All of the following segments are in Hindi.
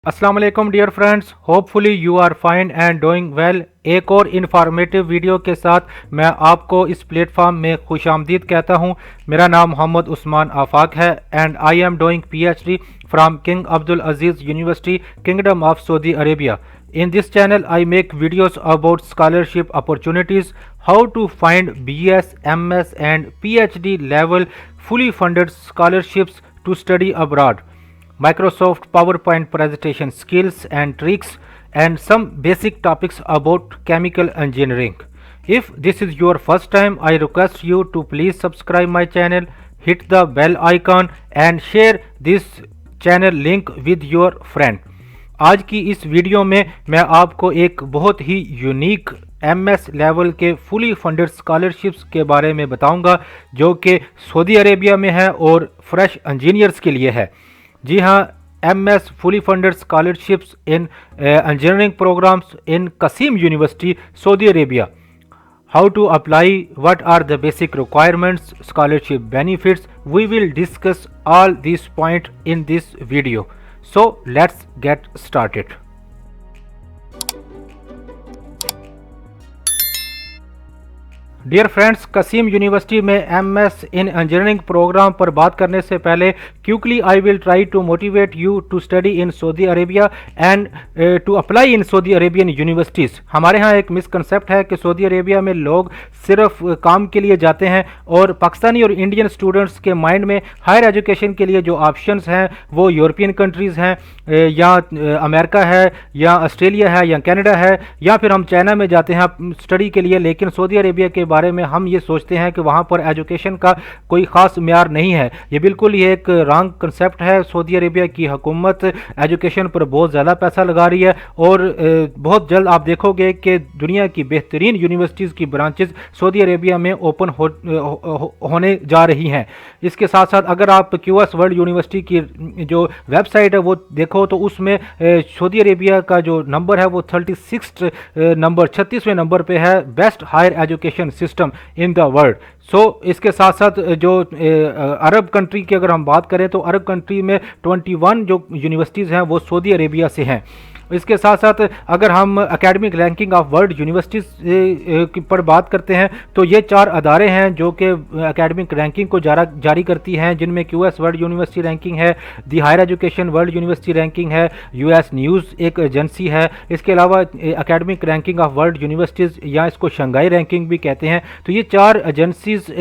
अस्सलाम वालेकुम dear friends, hopefully you are fine and doing well. एक और इन्फॉर्मेटिव वीडियो के साथ मैं आपको इस प्लेटफॉर्म में खुशामदीद कहता हूं। मेरा नाम मोहम्मद उस्मान आफाक है and I am doing PhD from king Abdul Aziz university, kingdom of Saudi Arabia. In this channel, I make videos about scholarship opportunities, how to find BS, MS and PhD level fully funded scholarships to study abroad, Microsoft PowerPoint presentation skills and tricks, and some basic topics about chemical engineering. If this is your first time, I request you to please subscribe my channel, hit the bell icon and share this channel link with your friend. आज की इस वीडियो में मैं आपको एक बहुत ही यूनिक MS लेवल के फुली फंडेड स्कॉलरशिप्स के बारे में बताऊंगा, जो कि सऊदी अरेबिया में है और फ्रेश इंजीनियर्स के लिए है। जी हाँ, MS fully funded scholarships in engineering programs in Qassim university, Saudi Arabia. How to apply, what are the basic requirements, scholarship benefits, we will discuss all these points in this video. So let's get started. Dear friends, Qassim university में MS इन इंजीनियरिंग प्रोग्राम पर बात करने से पहले quickly I will try to motivate you to study in Saudi Arabia and to apply in Saudi Arabian universities. हमारे यहाँ एक मिसकंसेप्ट है कि सऊदी अरेबिया में लोग सिर्फ काम के लिए जाते हैं और पाकिस्तानी और इंडियन स्टूडेंट्स के माइंड में हायर एजुकेशन के लिए जो ऑप्शंस हैं वो यूरोपियन कंट्रीज़ हैं, या अमेरिका है, या ऑस्ट्रेलिया है, या कनाडा है, या फिर हम चाइना में जाते हैं स्टडी के लिए। लेकिन सऊदी अरेबिया के बारे में हम ये सोचते हैं कि वहाँ पर एजुकेशन का कोई ख़ास म्यार नहीं है। ये बिल्कुल ही एक रॉन्ग कंसेप्ट है। सऊदी अरेबिया की हुकूमत एजुकेशन पर बहुत ज़्यादा पैसा लगा रही है और बहुत जल्द आप देखोगे कि दुनिया की बेहतरीन यूनिवर्सिटीज़ की ब्रांचेस सऊदी अरेबिया में ओपन होने जा रही हैं। इसके साथ साथ अगर आप QS वर्ल्ड यूनिवर्सिटी की जो वेबसाइट है वो देखो तो उसमें सऊदी अरेबिया का जो नंबर है वो 36वें नंबर पे है, best higher education system in the world. इसके साथ साथ जो अरब कंट्री की अगर हम बात करें तो अरब कंट्री में 21 जो यूनिवर्सिटीज़ हैं वो सऊदी अरेबिया से हैं। इसके साथ साथ अगर हम academic ranking of world universities पर बात करते हैं तो ये 4 अदारे हैं जो कि एकेडमिक रैंकिंग को जारी करती हैं, जिनमें QS वर्ल्ड यूनिवर्सिटी रैंकिंग है, the higher education world university ranking है, US न्यूज़ एक एजेंसी है। इसके अलावा academic ranking of world universities या इसको शंघाई रैंकिंग भी कहते हैं। तो ये 4 एजेंसीज़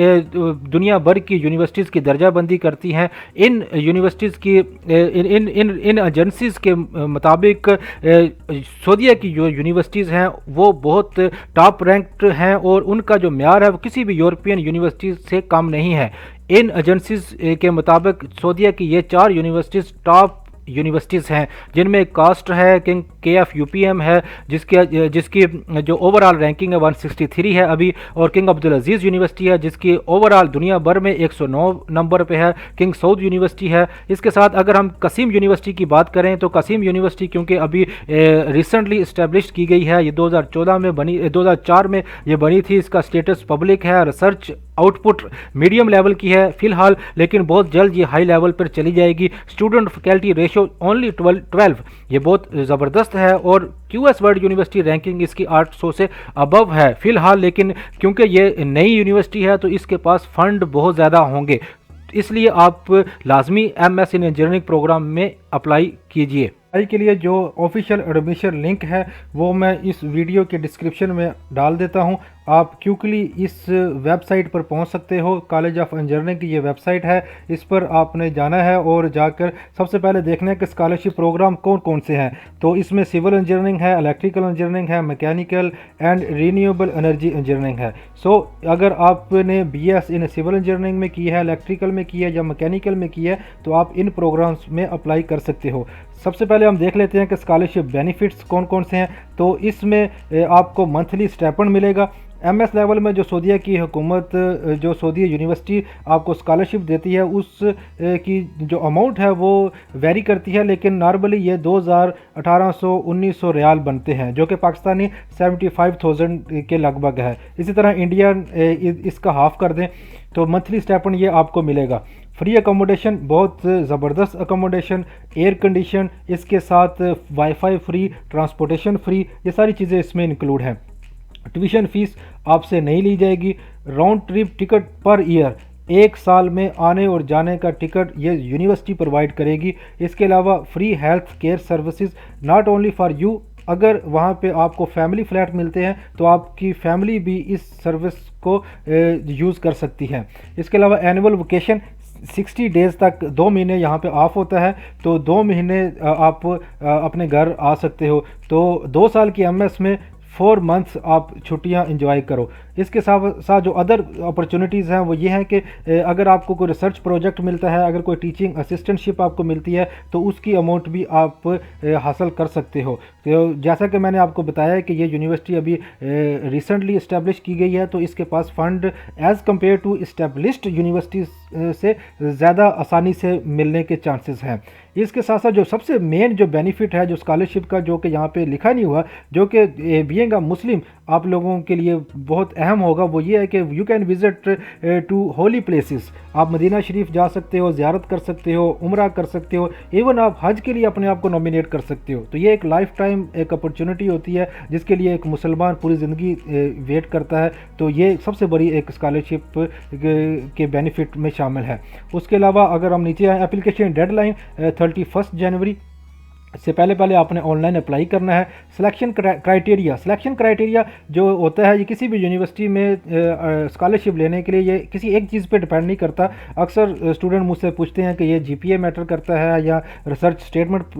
दुनिया भर की यूनिवर्सिटीज़ की दर्जाबंदी करती हैं। इन यूनिवर्सिटीज़ की इन एजेंसीज़ के मुताबिक सऊदीया की जो यूनिवर्सिटीज़ हैं वो बहुत टॉप रैंक्ड हैं और उनका जो म्यार है वो किसी भी यूरोपियन यूनिवर्सिटीज़ से कम नहीं है। इन एजेंसीज़ के मुताबिक सऊदीया की ये 4 यूनिवर्सिटीज़ टॉप यूनिवर्सिटीज़ हैं, जिनमें कास्ट है, किंग KF UPM है जिसकी जो ओवरऑल रैंकिंग है 163 है अभी, और किंग अब्दुल अजीज़ यूनिवर्सिटी है जिसकी ओवरऑल दुनिया भर में 109 नंबर पे है, किंग सऊद यूनिवर्सिटी है। इसके साथ अगर हम कसीम यूनिवर्सिटी की बात करें तो कसीम यूनिवर्सिटी क्योंकि अभी रिसेंटली इस्टेब्लिश की गई है, ये 2014 में बनी, 2004 में ये बनी थी, इसका स्टेटस पब्लिक है, रिसर्च आउटपुट मीडियम लेवल की है फ़िलहाल, लेकिन बहुत जल्द ये हाई लेवल पर चली जाएगी। स्टूडेंट फैकल्टी रेशो ओनली 12, ये बहुत ज़बरदस्त है और QS वर्ल्ड यूनिवर्सिटी रैंकिंग इसकी 800 से अबव है फ़िलहाल, लेकिन क्योंकि ये नई यूनिवर्सिटी है तो इसके पास फ़ंड बहुत ज़्यादा होंगे, इसलिए आप लाजमी MS इन इंजीनियरिंग प्रोग्राम में अप्लाई कीजिए। के लिए जो ऑफिशियल एडमिशन लिंक है वो मैं इस वीडियो के डिस्क्रिप्शन में डाल देता हूं। आप क्विकली इस वेबसाइट पर पहुंच सकते हो। कॉलेज ऑफ इंजीनियरिंग की ये वेबसाइट है, इस पर आपने जाना है और जाकर सबसे पहले देखना है कि स्कॉलरशिप प्रोग्राम कौन कौन से हैं। तो इसमें सिविल इंजीनियरिंग है, इलेक्ट्रिकल इंजीनियरिंग है, mechanical and renewable energy engineering है। अगर आपने BS इन सिविल इंजीनियरिंग में की है, इलेक्ट्रिकल में की है या मैकेनिकल में की है तो आप इन प्रोग्राम्स में अप्लाई कर सकते हो। सबसे पहले हम देख लेते हैं कि स्कॉलरशिप बेनिफिट्स कौन कौन से हैं। तो इसमें आपको मंथली स्टाइपेंड मिलेगा। MS लेवल में जो सऊदीया की हुकूमत, जो सऊदी यूनिवर्सिटी आपको स्कॉलरशिप देती है उस की जो अमाउंट है वो वेरी करती है, लेकिन नॉर्मली ये 2000, 1800, 1900 रियाल बनते हैं, जो कि पाकिस्तानी 75,000 के लगभग है। इसी तरह इंडियन इसका हाफ कर दें तो मंथली स्टाइपेंड ये आपको मिलेगा। फ्री अकोमोडेशन, बहुत ज़बरदस्त अकोमोडेशन, एयर कंडीशन, इसके साथ वाईफाई फ्री, ट्रांसपोर्टेशन फ्री, ये सारी चीज़ें इसमें इंक्लूड हैं। ट्यूशन फीस आपसे नहीं ली जाएगी। Round trip ticket per year, एक साल में आने और जाने का टिकट ये यूनिवर्सिटी प्रोवाइड करेगी। इसके अलावा free health care services not only for you, अगर वहाँ पे आपको फैमिली फ्लैट मिलते हैं तो आपकी फैमिली भी इस सर्विस को यूज़ कर सकती है। इसके अलावा एनुअल वेकेशन 60 डेज़ तक, 2 महीने यहाँ पे ऑफ होता है, तो 2 महीने आप अपने घर आ सकते हो। तो 2 साल की एमएस में 4 मंथ्स आप छुट्टियाँ इंजॉय करो। इसके साथ साथ जो अदर अपॉर्चुनिटीज़ हैं वो ये हैं कि अगर आपको कोई रिसर्च प्रोजेक्ट मिलता है, अगर कोई टीचिंग असिस्टेंटशिप आपको मिलती है तो उसकी अमाउंट भी आप हासिल कर सकते हो। तो जैसा कि मैंने आपको बताया कि ये यूनिवर्सिटी अभी रिसेंटली इस्टेब्लिश की गई है, तो इसके पास fund as compared to established universities से ज़्यादा आसानी से मिलने के चांसेस हैं। इसके साथ साथ जो सबसे मेन जो बेनिफिट है जो स्कॉलरशिप का, जो कि यहाँ पे लिखा नहीं हुआ, जो कि बीइंग अ मुस्लिम आप लोगों के लिए बहुत अहम होगा, वो ये है कि you can visit to holy places. आप मदीना शरीफ जा सकते हो, ज़ियारत कर सकते हो, उम्रा कर सकते हो, इवन आप हज के लिए अपने आप को नॉमिनेट कर सकते हो। तो ये एक लाइफ टाइम एक अपॉर्चुनिटी होती है जिसके लिए एक मुसलमान पूरी ज़िंदगी वेट करता है। तो ये सबसे बड़ी एक स्कॉलरशिप के बेनिफिट में शामिल है। उसके अलावा अगर हम नीचे आए, एप्लीकेशन डेडलाइन 31 जनवरी से पहले आपने ऑनलाइन अप्लाई करना है। सिलेक्शन क्राइटेरिया जो होता है, ये किसी भी यूनिवर्सिटी में स्कॉलरशिप लेने के लिए ये किसी एक चीज़ पे डिपेंड नहीं करता। अक्सर स्टूडेंट मुझसे पूछते हैं कि ये जीपीए मैटर करता है या रिसर्च स्टेटमेंट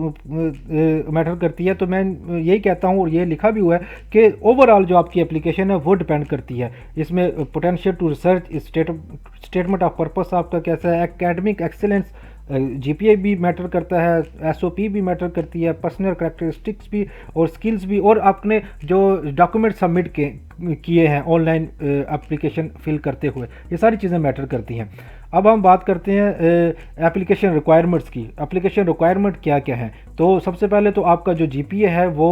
मैटर करती है, तो मैं यही कहता हूँ और ये लिखा भी हुआ है कि ओवरऑल जो आपकी एप्लीकेशन है वो डिपेंड करती है। इसमें potential to research, statement of purpose आपका कैसा है, एकेडमिक एक्सेलेंस, जीपीए भी मैटर करता है, एसओपी भी मैटर करती है, पर्सनल करैक्टरिस्टिक्स भी और स्किल्स भी, और आपने जो डॉक्यूमेंट सबमिट किए हैं ऑनलाइन एप्लीकेशन फिल करते हुए, ये सारी चीज़ें मैटर करती हैं। अब हम बात करते हैं एप्लीकेशन रिक्वायरमेंट्स की। एप्लीकेशन रिक्वायरमेंट क्या क्या है? तो सबसे पहले तो आपका जो जीपीए है वो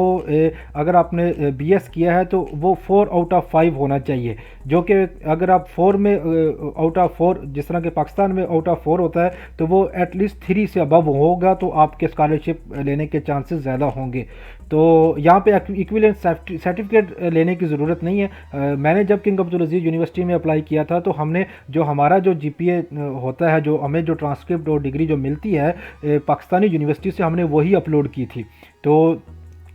अगर आपने बीएस किया है तो वो 4 आउट ऑफ 5 होना चाहिए, जो कि अगर आप 4 में आउट ऑफ 4, जिस तरह के पाकिस्तान में आउट ऑफ 4 होता है, तो वो एटलीस्ट 3 से अबव होगा तो आपके स्कॉलरशिप लेने के चांसेस ज़्यादा होंगे। तो यहाँ पे इक्विवेलेंट सर्टिफिकेट लेने की ज़रूरत नहीं है। मैंने जब किंग अब्दुल अजीज़ यूनिवर्सिटी में अप्लाई किया था तो हमने जो हमारा जो जीपीए होता है, जो हमें जो ट्रांसक्रिप्ट और डिग्री जो मिलती है पाकिस्तानी यूनिवर्सिटी से, हमने वही अपलोड की थी। तो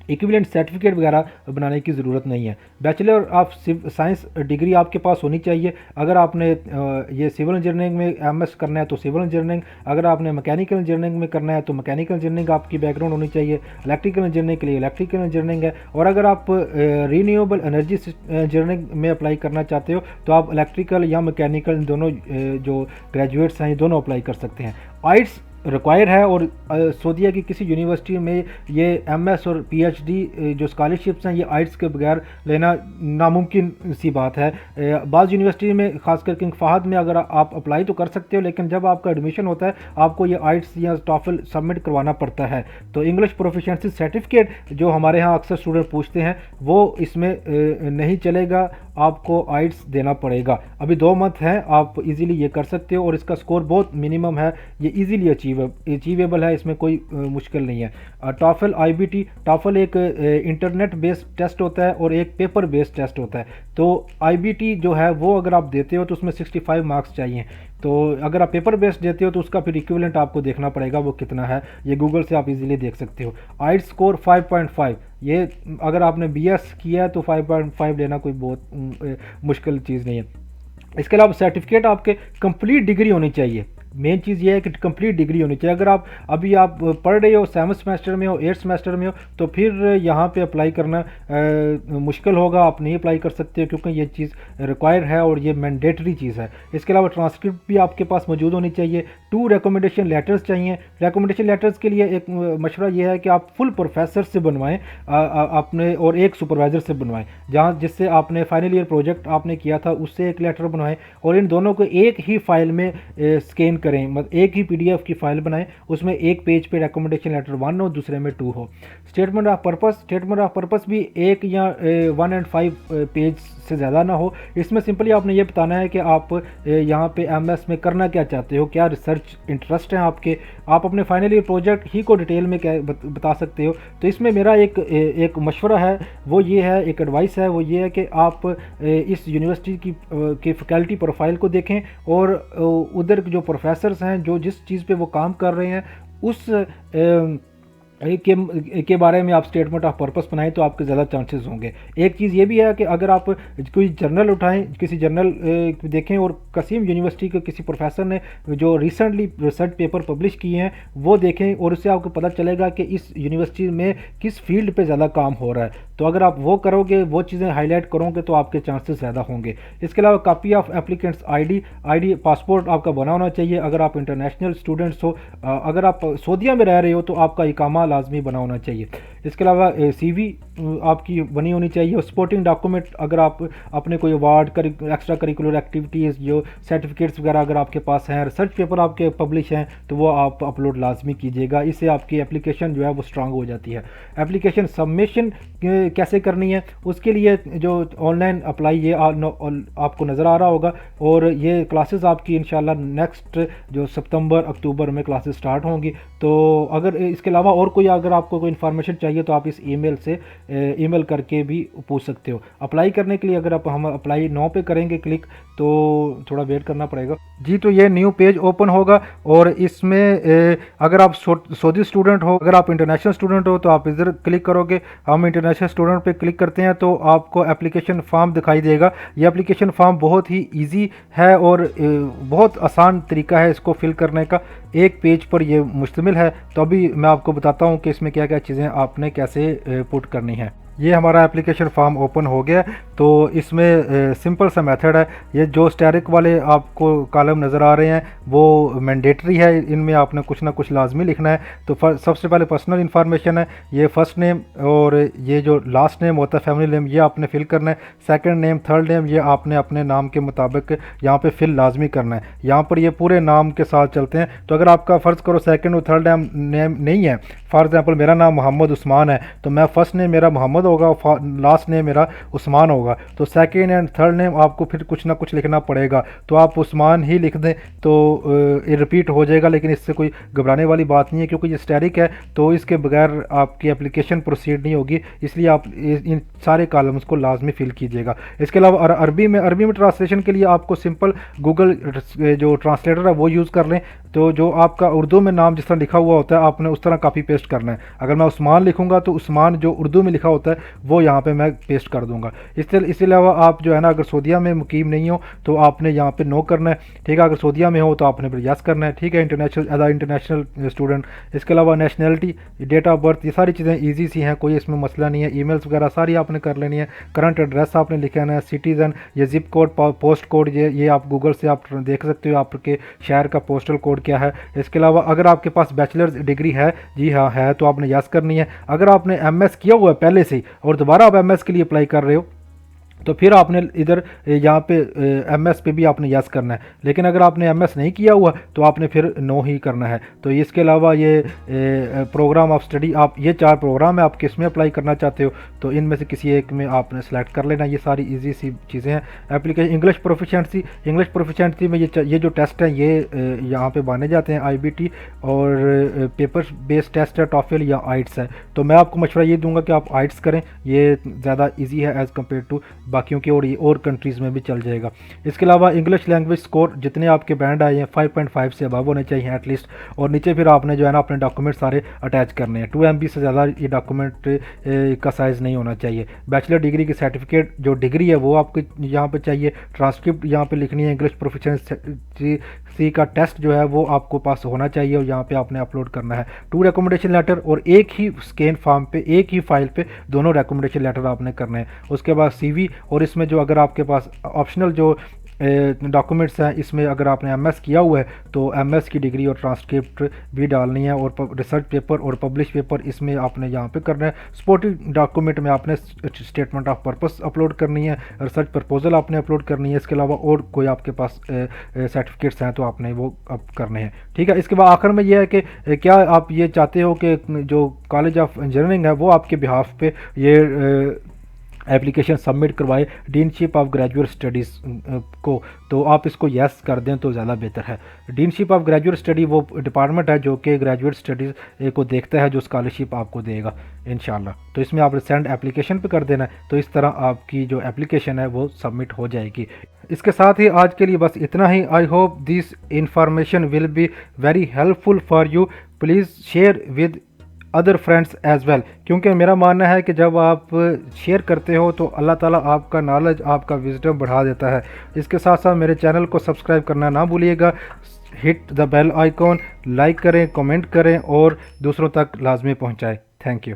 इक्विवेलेंट सर्टिफिकेट वगैरह बनाने की ज़रूरत नहीं है। बैचलर ऑफ साइंस डिग्री आपके पास होनी चाहिए। अगर आपने ये सिविल इंजीनियरिंग में एमएस करना है तो सिविल इंजीनियरिंग, अगर आपने मैकेनिकल इंजीनियरिंग में करना है तो मैकेनिकल इंजीनियरिंग आपकी बैकग्राउंड होनी चाहिए। इलेक्ट्रिकल इंजीनियरिंग के लिए इलेक्ट्रिकल इंजीनियरिंग है, और अगर आप रीन्यूएबल एनर्जी इंजीनियरिंग में अप्लाई करना चाहते हो तो आप इलेक्ट्रिकल या मैकेनिकल, इन दोनों जो ग्रेजुएट्स हैं ये दोनों अप्लाई कर सकते हैं। आइट्स रिक्वायर है, और सऊदीया की किसी यूनिवर्सिटी में ये एमएस और पीएचडी जो स्कॉलरशिप्स हैं ये आइट्स के बगैर लेना नामुमकिन सी बात है। बाज़ यूनिवर्सिटी में, खासकर किंग फहद में, अगर आप अप्लाई तो कर सकते हो, लेकिन जब आपका एडमिशन होता है आपको ये आइट्स या टॉफल सबमिट करवाना पड़ता है। तो इंग्लिश प्रोफिशिएंसी सर्टिफिकेट जो हमारे यहाँ अक्सर स्टूडेंट पूछते हैं वो इसमें नहीं चलेगा, आपको आइट्स देना पड़ेगा। अभी 2 मंथ हैं, आप इजीली ये कर सकते हो, और इसका स्कोर बहुत मिनिमम है, ये इजीली अचीवेबल है, इसमें कोई मुश्किल नहीं है। टॉफल आईबीटी, टॉफल एक इंटरनेट बेस्ड टेस्ट होता है और एक पेपर बेस्ड टेस्ट होता है। तो आईबीटी जो है वो अगर आप देते हो तो उसमें 65 मार्क्स चाहिए। तो अगर आप पेपर बेस्ड देते हो तो उसका फिर इक्विवेलेंट आपको देखना पड़ेगा वो कितना है, ये गूगल से आप इजीली देख सकते हो। आइट्स स्कोर 5.5, ये अगर आपने बीएस किया है तो 5.5 लेना कोई बहुत मुश्किल चीज़ नहीं है। इसके अलावा सर्टिफिकेट आपके कंप्लीट डिग्री होनी चाहिए। मेन चीज़ ये है कि कंप्लीट डिग्री होनी चाहिए। अगर आप अभी आप पढ़ रहे हो, 7th सेमेस्टर में हो, 8th सेमेस्टर में हो, तो फिर यहाँ पे अप्लाई करना मुश्किल होगा, आप नहीं अप्लाई कर सकते क्योंकि ये चीज़ रिक्वायर है और ये मैंडेटरी चीज़ है। इसके अलावा ट्रांसक्रिप्ट भी आपके पास मौजूद होनी चाहिए। 2 रिकमेंडेशन लेटर्स चाहिए। रिकमेंडेशन लेटर्स के लिए एक मशवरा ये है कि आप फुल प्रोफेसर से बनवाएं अपने, और एक सुपरवाइज़र से बनवाएं, जहाँ जिससे आपने फाइनल ईयर प्रोजेक्ट आपने किया था उससे एक लेटर बनवाएं, और इन दोनों को एक ही फाइल में स्कैन करें, मतलब एक ही PDF की फ़ाइल बनाएं, उसमें एक पेज पे रिकमेंडेशन लेटर 1 हो, दूसरे में 2 हो। स्टेटमेंट ऑफ पर्पस भी 1 या 1 and 5 पेज से ज़्यादा ना हो। इसमें सिंपली आपने ये बताना है कि आप यहाँ पे MS में करना क्या चाहते हो, क्या रिसर्च इंटरेस्ट है आपके, आप अपने फाइनल ईयर प्रोजेक्ट ही को डिटेल में क्या बता सकते हो। तो इसमें मेरा एक मशवरा है, वो ये है, एक एडवाइस है, वो ये है कि आप इस यूनिवर्सिटी की फैकल्टी प्रोफाइल को देखें और उधर जो प्रोफेसर्स हैं जो जिस चीज़ पे वो काम कर रहे हैं उस के बारे में आप स्टेटमेंट ऑफ पर्पस बनाएं तो आपके ज़्यादा चांसेस होंगे। एक चीज़ ये भी है कि अगर आप कोई जर्नल उठाएं, किसी जर्नल देखें और कसीम यूनिवर्सिटी के किसी प्रोफेसर ने जो रिसेंटली रिसर्च पेपर पब्लिश किए हैं वो देखें और उससे आपको पता चलेगा कि इस यूनिवर्सिटी में किस फील्ड पे ज़्यादा काम हो रहा है। तो अगर आप वो करोगे, वो चीज़ें हाईलाइट करोगे तो आपके चांसेस ज़्यादा होंगे। इसके अलावा copy of applicants I passport आपका बना होना चाहिए अगर आप इंटरनेशनल स्टूडेंट्स हो। अगर आप सऊदीया में रह रहे हो तो आपका इकामा लाजमी बना होना चाहिए। इसके अलावा CV आपकी बनी होनी चाहिए। सपोर्टिंग डॉक्यूमेंट, अगर आप अपने कोई अवार्ड एक्स्ट्रा करिकुलर एक्टिविटीज़ जो सर्टिफिकेट्स वगैरह अगर आपके पास हैं, रिसर्च पेपर आपके पब्लिश हैं तो वो आप अपलोड लाजमी कीजिएगा। इससे आपकी एप्लीकेशन जो है वो स्ट्रांग हो जाती है। एप्लीकेशन सबमिशन कैसे करनी है उसके लिए जो ऑनलाइन अप्लाई ये आपको नज़र आ रहा होगा और ये क्लासेस आपकी इंशाल्लाह नेक्स्ट जो सितंबर अक्टूबर में क्लासेस स्टार्ट होंगी। तो अगर इसके अलावा और कोई अगर आपको कोई इन्फॉर्मेशन चाहिए तो आप इस ईमेल से ईमेल करके भी पूछ सकते हो। अप्लाई करने के लिए अगर हम अप्लाई नाउ पे करेंगे क्लिक तो थोड़ा वेट करना पड़ेगा जी। तो ये न्यू पेज ओपन होगा और इसमें अगर आप सऊदी स्टूडेंट हो, अगर आप इंटरनेशनल स्टूडेंट हो तो आप इधर क्लिक करोगे। हम इंटरनेशनल स्टूडेंट पे क्लिक करते हैं तो आपको एप्लीकेशन फॉर्म दिखाई देगा। ये एप्लीकेशन फॉर्म बहुत ही ईजी है और बहुत आसान तरीका है इसको फिल करने का, एक पेज पर ये मुश्तमिल है। तो अभी मैं आपको बताता हूँ कि इसमें क्या क्या चीज़ें आपने कैसे पुट करनी है। ये हमारा एप्लीकेशन फॉर्म ओपन हो गया। तो इसमें सिंपल सा मेथड है। ये जो स्टैरिक वाले आपको कॉलम नज़र आ रहे हैं वो मैंडेटरी है, इनमें आपने कुछ ना कुछ लाजमी लिखना है। तो सबसे पहले पर्सनल इन्फॉर्मेशन है, ये फर्स्ट नेम और ये जो लास्ट नेम होता है फैमिली नेम, ये आपने फिल करना है। सेकंड नेम, थर्ड नेम, ये आपने अपने नाम के मुताबिक यहाँ पे फिल लाजमी करना है। यहाँ पर ये पूरे नाम के साथ चलते हैं। तो अगर आपका फ़र्ज़ करो सेकंड और थर्ड नेम नहीं है, फॉर एग्जांपल मेरा नाम मोहम्मद उस्मान है तो मैं फर्स्ट नेम मेरा मोहम्मद होगा, लास्ट नेम मेरा उस्मान होगा। तो सेकंड एंड थर्ड नेम आपको फिर कुछ ना कुछ लिखना पड़ेगा। तो आप उस्मान ही लिख दें तो ये रिपीट हो जाएगा, लेकिन इससे कोई घबराने वाली बात नहीं है क्योंकि ये स्टैटिक है तो इसके बगैर आपकी एप्लीकेशन प्रोसीड नहीं होगी। इसलिए आप इन सारे कॉलम्स को लाजमी फिल कीजिएगा। इसके अलावा अरबी में ट्रांसलेशन के लिए आपको सिंपल गूगल जो ट्रांसलेटर है वो यूज़ कर लें। तो जो आपका उर्दू में नाम जिस तरह लिखा हुआ होता है आपने उस तरह कॉपी पेस्ट करना है। अगर मैं उस्मान लिखूंगा तो उस्मान जो उर्दू में लिखा होता है वो यहाँ पे मैं पेस्ट कर दूंगा। इसके अलावा आप जो है ना अगर सऊदीया में मुकीम नहीं हो तो आपने यहाँ पे नो करना है, ठीक है। अगर सऊदीया में हो तो आपने फिर यस करना है, ठीक है, इंटरनेशनल स्टूडेंट। इसके अलावा नेशनलिटी, डेट ऑफ बर्थ, ये सारी चीज़ें ईजी सी हैं, कोई इसमें मसला नहीं है। ईमेल्स वगैरह सारी आपने कर लेनी है। करंट एड्रेस आपने लिखना है, सिटीज़न, ये जिप कोड, पोस्ट कोड, ये आप गूगल से आप देख सकते हो आपके शहर का पोस्टल कोड क्या है। इसके अलावा अगर आपके पास बैचलर्स डिग्री है, जी हाँ है, तो आपने यस करनी है। अगर आपने MS किया हुआ है पहले से और दोबारा आप MS के लिए अप्लाई कर रहे हो तो फिर आपने इधर यहाँ पे MS पे भी आपने यस करना है। लेकिन अगर आपने MS नहीं किया हुआ तो आपने फिर नो ही करना है। तो इसके अलावा ये प्रोग्राम ऑफ स्टडी, आप ये 4 प्रोग्राम है, आप किस में अप्लाई करना चाहते हो तो इनमें से किसी एक में आपने सेलेक्ट कर लेना। ये सारी इजी सी चीज़ें हैं। एप्लीकेशन इंग्लिश प्रोफिशिएंसी में ये जो टेस्ट हैं ये यहाँ पे माने जाते हैं IBT और पेपर बेस्ड टेस्ट है, टॉफल या आइट्स है। तो मैं आपको मशवरा ये दूंगा कि आप आइट्स करें, ये ज़्यादा ईजी है एज़ कम्पेयर टू बाकियों की और कंट्रीज़ में भी चल जाएगा। इसके अलावा इंग्लिश लैंग्वेज स्कोर जितने आपके बैंड आए हैं 5.5 से अबव होने चाहिए एटलीस्ट। और नीचे फिर आपने जो है ना अपने डॉक्यूमेंट सारे अटैच करने हैं। 2 MB से ज़्यादा ये डॉक्यूमेंट का साइज़ नहीं होना चाहिए। बैचलर डिग्री की सर्टिफिकेट जो डिग्री है वो आपको यहाँ पे चाहिए। ट्रांसक्रिप्ट यहाँ पे लिखनी है। इंग्लिश प्रोफिशिएंसी का टेस्ट जो है वो आपको पास होना चाहिए और यहाँ पे आपने अपलोड करना है। 2 रिकमेंडेशन लेटर और एक ही स्कैन फॉर्म पे, एक ही फाइल पे दोनों रिकमेंडेशन लेटर आपने करने हैं। उसके बाद CV और इसमें जो अगर आपके पास ऑप्शनल जो डॉक्यूमेंट्स हैं, इसमें अगर आपने एमएस किया हुआ है तो एमएस की डिग्री और ट्रांसक्रिप्ट भी डालनी है, और रिसर्च पेपर और पब्लिश पेपर इसमें आपने यहाँ पे करना है। सपोर्टिव डॉक्यूमेंट में आपने स्टेटमेंट ऑफ पर्पस अपलोड करनी है, रिसर्च प्रपोजल आपने अपलोड करनी है, इसके अलावा और कोई आपके पास सर्टिफिकेट्स हैं तो आपने वो अब करने हैं। ठीक है, इसके बाद आखिर में यह है कि क्या आप ये चाहते हो कि जो कॉलेज ऑफ इंजीनियरिंग है वो आपके बिहाफ पे ये एप्लीकेशन सबमिट करवाए डीनशिप ऑफ ग्रेजुएट स्टडीज़ को, तो आप इसको यस कर दें तो ज़्यादा बेहतर है। डीनशिप ऑफ ग्रेजुएट स्टडी वो डिपार्टमेंट है जो कि ग्रेजुएट स्टडीज़ को देखता है, जो स्कॉलरशिप आपको देगा इंशाल्लाह। तो इसमें आप सेंड एप्लीकेशन पे कर देना, तो इस तरह आपकी जो एप्लीकेशन है वो सबमिट हो जाएगी। इसके साथ ही आज के लिए बस इतना ही। I hope this information will be very helpful for you. Please share with other friends as well, क्योंकि मेरा मानना है कि जब आप शेयर करते हो तो अल्लाह ताला आपका नॉलेज, आपका विजडम बढ़ा देता है। इसके साथ साथ मेरे चैनल को सब्सक्राइब करना ना भूलिएगा। Hit the bell icon, like करें, कमेंट करें और दूसरों तक लाजमी पहुंचाएं। Thank you.